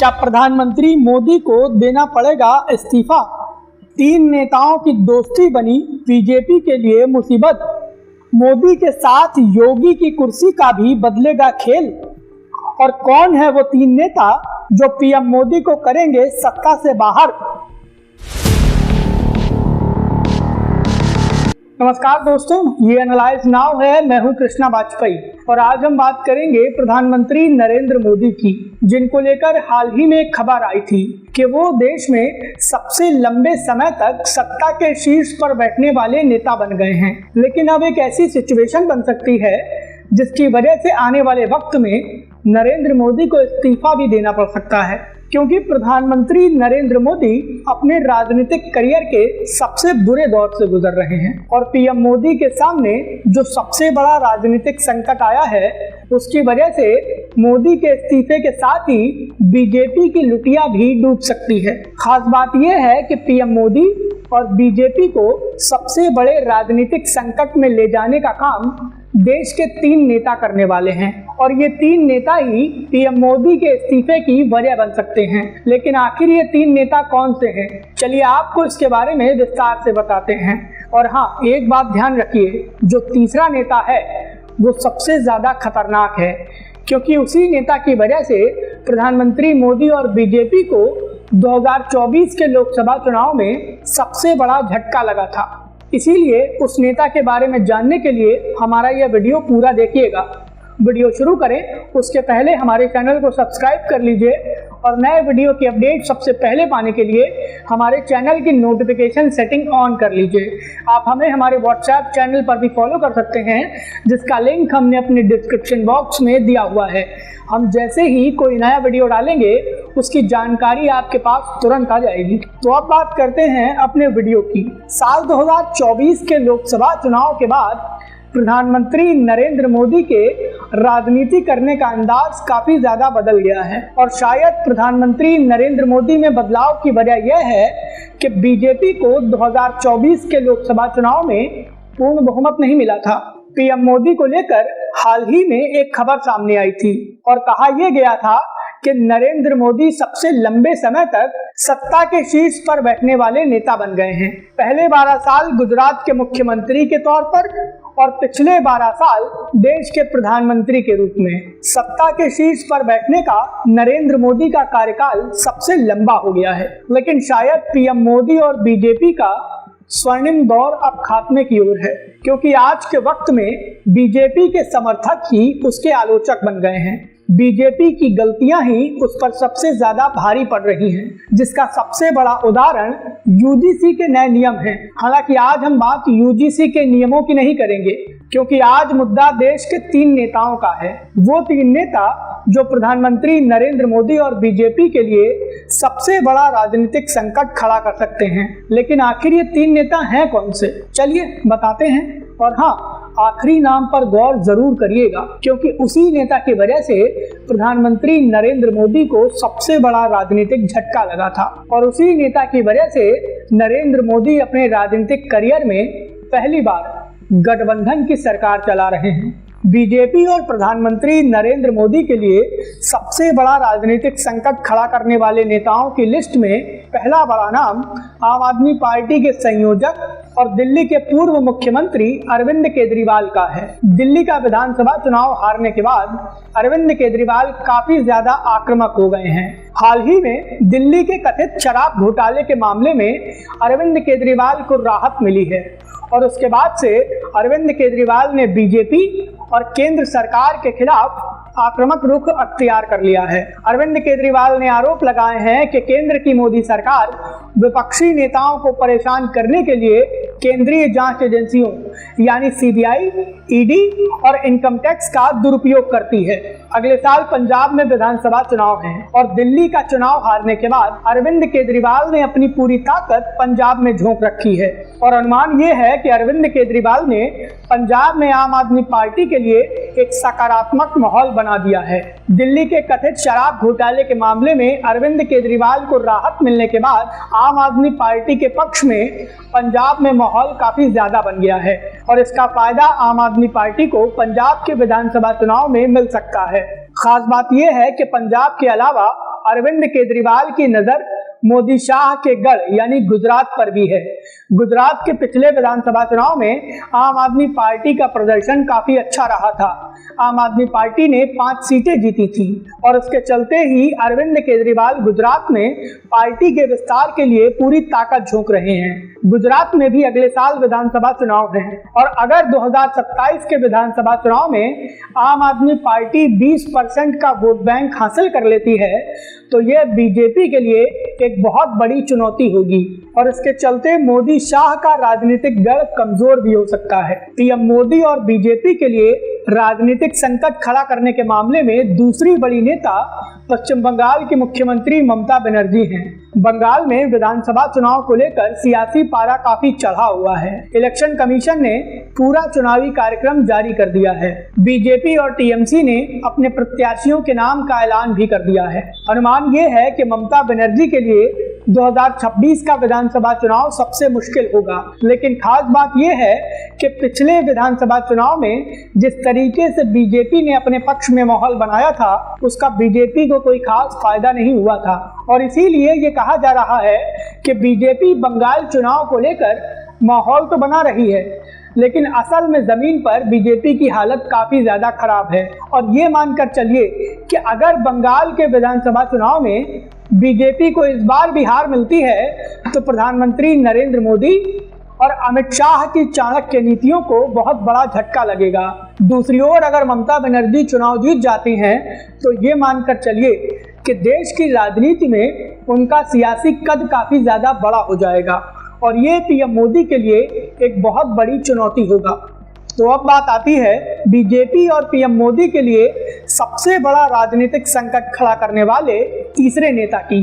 क्या प्रधानमंत्री मोदी को देना पड़ेगा इस्तीफा? 3 नेताओं की दोस्ती बनी बीजेपी के लिए मुसीबत। मोदी के साथ योगी की कुर्सी का भी बदलेगा खेल। और कौन है वो 3 नेता जो पीएम मोदी को करेंगे सत्ता से बाहर? नमस्कार दोस्तों, ये एनालाइज नाउ है। मैं हूं कृष्णा वाजपेयी और आज हम बात करेंगे प्रधानमंत्री नरेंद्र मोदी की, जिनको लेकर हाल ही में एक खबर आई थी कि वो देश में सबसे लंबे समय तक सत्ता के शीर्ष पर बैठने वाले नेता बन गए हैं। लेकिन अब एक ऐसी सिचुएशन बन सकती है जिसकी वजह से आने वाले वक्त में नरेंद्र मोदी को इस्तीफा भी देना पड़ सकता है, क्योंकि प्रधानमंत्री नरेंद्र मोदी अपने राजनीतिक करियर के सबसे बुरे दौर से गुजर रहे हैं और पीएम मोदी के सामने जो सबसे बड़ा राजनीतिक संकट आया है उसकी वजह से मोदी के इस्तीफे के साथ ही बीजेपी की लुटिया भी डूब सकती है। खास बात यह है कि पीएम मोदी और बीजेपी को सबसे बड़े राजनीतिक संकट में ले जाने का काम देश के 3 नेता करने वाले हैं और ये 3 नेता ही पीएम मोदी के इस्तीफे की वजह बन सकते हैं। लेकिन आखिर ये 3 नेता कौन से हैं? चलिए आपको इसके बारे में विस्तार से बताते हैं। और हाँ, एक बात ध्यान रखिए, जो तीसरा नेता है वो सबसे ज्यादा खतरनाक है, क्योंकि उसी नेता की वजह से प्रधानमंत्री मोदी और बीजेपी को 2024 के लोकसभा चुनाव में सबसे बड़ा झटका लगा था। इसीलिए उस नेता के बारे में जानने के लिए हमारा यह वीडियो पूरा देखिएगा। वीडियो शुरू करें उसके पहले हमारे चैनल को सब्सक्राइब कर लीजिए और नए वीडियो की अपडेट सबसे पहले पाने के लिए हमारे चैनल की नोटिफिकेशन सेटिंग ऑन कर लीजिए। आप हमें हमारे व्हाट्सएप चैनल पर भी फॉलो कर सकते हैं, जिसका लिंक हमने अपने डिस्क्रिप्शन बॉक्स में दिया हुआ है। हम जैसे ही कोई नया वीडियो डालेंगे उसकी जानकारी आपके पास तुरंत आ जाएगी। तो अब बात करते हैं अपने वीडियो की। साल 2024 के लोकसभा चुनाव के बाद प्रधानमंत्री नरेंद्र मोदी के राजनीति करने का अंदाज काफी ज्यादा बदल गया है और शायद प्रधानमंत्री नरेंद्र मोदी में बदलाव की वजह यह है कि बीजेपी को 2024 के लोकसभा चुनाव में पूर्ण बहुमत नहीं मिला था। पीएम मोदी को लेकर हाल ही में एक खबर सामने आई थी और कहा यह गया था कि नरेंद्र मोदी सबसे लंबे समय तक सत्ता के शीर्ष पर बैठने वाले नेता बन गए हैं। पहले 12 साल गुजरात के मुख्यमंत्री के तौर पर और पिछले 12 साल देश के प्रधानमंत्री के रूप में सत्ता के शीर्ष पर बैठने का नरेंद्र मोदी का कार्यकाल सबसे लंबा हो गया है। लेकिन शायद पीएम मोदी और बीजेपी का स्वर्णिम दौर अब खात्मे की ओर है, क्योंकि आज के वक्त में बीजेपी के समर्थक ही उसके आलोचक बन गए हैं। बीजेपी की गलतियां ही उस पर सबसे ज्यादा भारी पड़ रही हैं, जिसका सबसे बड़ा उदाहरण यूजीसी के नए नियम हैं। हालांकि आज हम बात यूजीसी के नियमों की नहीं करेंगे, क्योंकि आज मुद्दा देश के 3 नेताओं का है। वो 3 नेता जो प्रधानमंत्री नरेंद्र मोदी और बीजेपी के लिए सबसे बड़ा राजनीतिक संकट खड़ा कर सकते हैं। लेकिन आखिर ये 3 नेता हैं कौन से? चलिए बताते हैं। और हाँ, आखिरी नाम पर गौर जरूर करिएगा, क्योंकि उसी नेता की वजह से प्रधानमंत्री नरेंद्र मोदी को सबसे बड़ा राजनीतिक झटका लगा था और उसी नेता की वजह से नरेंद्र मोदी अपने राजनीतिक करियर में पहली बार गठबंधन की सरकार चला रहे हैं। बीजेपी और प्रधानमंत्री नरेंद्र मोदी के लिए सबसे बड़ा राजनीतिक संकट खड़ा करने वाले नेताओं की लिस्ट में पहला बड़ा नाम आम आदमी पार्टी के संयोजक और दिल्ली के पूर्व मुख्यमंत्री अरविंद केजरीवाल का है। दिल्ली का विधानसभा चुनाव हारने के बाद अरविंद केजरीवाल काफी ज्यादा आक्रामक हो गए हैं। हाल ही में दिल्ली के कथित शराब घोटाले के मामले में अरविंद केजरीवाल को राहत मिली है और उसके बाद से अरविंद केजरीवाल ने बीजेपी और केंद्र सरकार के खिलाफ आक्रामक रुख अख्तियार कर लिया है। अरविंद केजरीवाल ने आरोप लगाए हैं कि केंद्र की मोदी सरकार विपक्षी नेताओं को परेशान करने के लिए केंद्रीय जांच एजेंसियों यानी सीबीआई, ईडी और इनकम टैक्स का दुरुपयोग करती है। अगले साल पंजाब में विधानसभा चुनाव हैं और दिल्ली का चुनाव हारने के बाद अरविंद केजरीवाल ने अपनी पूरी ताकत पंजाब में झोंक रखी है और अनुमान ये है कि अरविंद केजरीवाल ने पंजाब में आम आदमी पार्टी के लिए एक सकारात्मक माहौल बना दिया है। दिल्ली के कथित शराब घोटाले के मामले में अरविंद केजरीवाल को राहत मिलने के बाद आम आदमी पार्टी के पक्ष में पंजाब में माहौल काफी ज्यादा बन गया है और इसका फायदा आम आदमी पार्टी को पंजाब के विधानसभा चुनाव में मिल सकता है। खास बात यह है कि पंजाब के अलावा अरविंद केजरीवाल की नजर मोदी शाह के गढ़ यानी गुजरात पर भी है। गुजरात के पिछले विधानसभा चुनाव में आम आदमी पार्टी का प्रदर्शन काफी अच्छा रहा था। आम आदमी पार्टी ने 5 सीटें जीती थी और उसके चलते ही अरविंद केजरीवाल गुजरात में पार्टी के विस्तार के लिए पूरी ताकत झोंक रहे हैं। गुजरात में भी अगले साल विधानसभा चुनाव है और अगर 2027 के विधानसभा चुनाव में आम आदमी पार्टी 20% का वोट बैंक हासिल कर लेती है तो यह बीजेपी के लिए एक बहुत बड़ी चुनौती होगी और इसके चलते मोदी शाह का राजनीतिक गढ़ कमजोर भी हो सकता है। पीएम मोदी और बीजेपी के लिए राजनीतिक संकट खड़ा करने के मामले में दूसरी बड़ी नेता पश्चिम बंगाल की मुख्यमंत्री ममता बनर्जी हैं। बंगाल में विधानसभा चुनाव को लेकर सियासी पारा काफी चढ़ा हुआ है। इलेक्शन कमीशन ने पूरा चुनावी कार्यक्रम जारी कर दिया है। बीजेपी और टीएमसी ने अपने प्रत्याशियों के नाम का ऐलान भी कर दिया है। अनुमान ये है कि ममता बनर्जी के लिए 2026 का विधानसभा चुनाव सबसे मुश्किल होगा, लेकिन खास बात यह है कि पिछले विधानसभा चुनाव में जिस तरीके से बीजेपी ने अपने पक्ष में माहौल बनाया था उसका बीजेपी को कोई खास फायदा नहीं हुआ था और इसीलिए ये कहा जा रहा है कि बीजेपी बंगाल चुनाव को लेकर माहौल तो बना रही है लेकिन असल में जमीन पर बीजेपी की हालत काफी ज्यादा खराब है। और ये मानकर चलिए कि अगर बंगाल के विधानसभा चुनाव में बीजेपी को इस बार भी हार मिलती है तो प्रधानमंत्री नरेंद्र मोदी और अमित शाह की चाणक्य नीतियों को बहुत बड़ा झटका लगेगा। दूसरी ओर अगर ममता बनर्जी चुनाव जीत जाती हैं तो ये मानकर चलिए कि देश की राजनीति में उनका सियासी कद काफी ज्यादा बड़ा हो जाएगा और ये पीएम मोदी के लिए एक बहुत बड़ी चुनौती होगा। तो अब बात आती है बीजेपी और पीएम मोदी के लिए सबसे बड़ा राजनीतिक संकट खड़ा करने वाले तीसरे नेता की।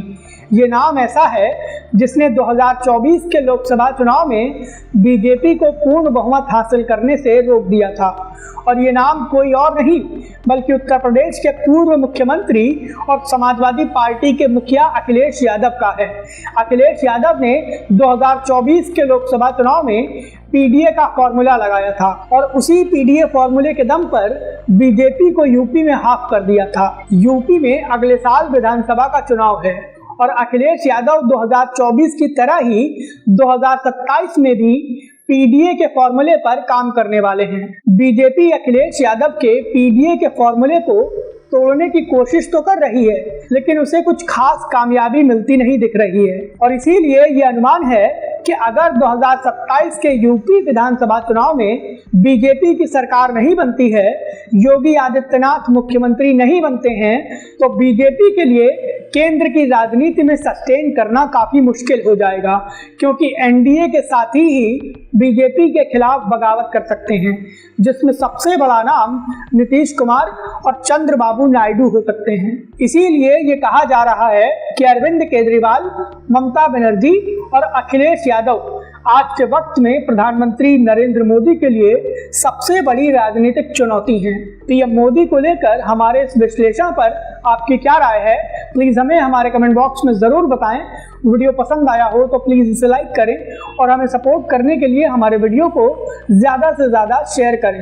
ये नाम ऐसा है जिसने 2024 के लोकसभा चुनाव में बीजेपी को पूर्ण बहुमत हासिल करने से रोक दिया था और ये नाम कोई और नहीं बल्कि उत्तर प्रदेश के पूर्व मुख्यमंत्री और समाजवादी पार्टी के मुखिया अखिलेश यादव का है। अखिलेश यादव ने 2024 के लोकसभा चुनाव में पीडीए का फॉर्मूला लगाया था और उसी पीडीए फॉर्मूले के दम पर बीजेपी को यूपी में हाफ कर दिया था। यूपी में अगले साल विधानसभा का चुनाव है और अखिलेश यादव 2024 की तरह ही 2027 में भी पीडीए के फॉर्मूले पर काम करने वाले हैं। बीजेपी अखिलेश यादव के पीडीए के फॉर्मूले को तोड़ने की कोशिश तो कर रही है लेकिन उसे कुछ खास कामयाबी मिलती नहीं दिख रही है और इसीलिए ये अनुमान है कि अगर 2027 के यूपी विधानसभा चुनाव में बीजेपी की सरकार नहीं बनती है, योगी आदित्यनाथ मुख्यमंत्री नहीं बनते हैं तो बीजेपी के लिए केंद्र की राजनीति में सस्टेन करना काफी मुश्किल हो जाएगा क्योंकि एनडीए के साथी ही बीजेपी के खिलाफ बगावत कर सकते हैं जिसमें सबसे बड़ा नाम नीतीश कुमार और चंद्रबाबू नायडू हो सकते हैं। इसीलिए ये कहा जा रहा है कि अरविंद केजरीवाल, ममता बनर्जी और अखिलेश यादव आज के वक्त में प्रधानमंत्री नरेंद्र मोदी के लिए सबसे बड़ी राजनीतिक चुनौती हैं। पीएम मोदी को लेकर हमारे इस विश्लेषण पर आपकी क्या राय है, प्लीज हमें हमारे कमेंट बॉक्स में जरूर बताएं। वीडियो पसंद आया हो तो प्लीज इसे लाइक करें और हमें सपोर्ट करने के लिए हमारे वीडियो को ज्यादा से ज्यादा शेयर करें।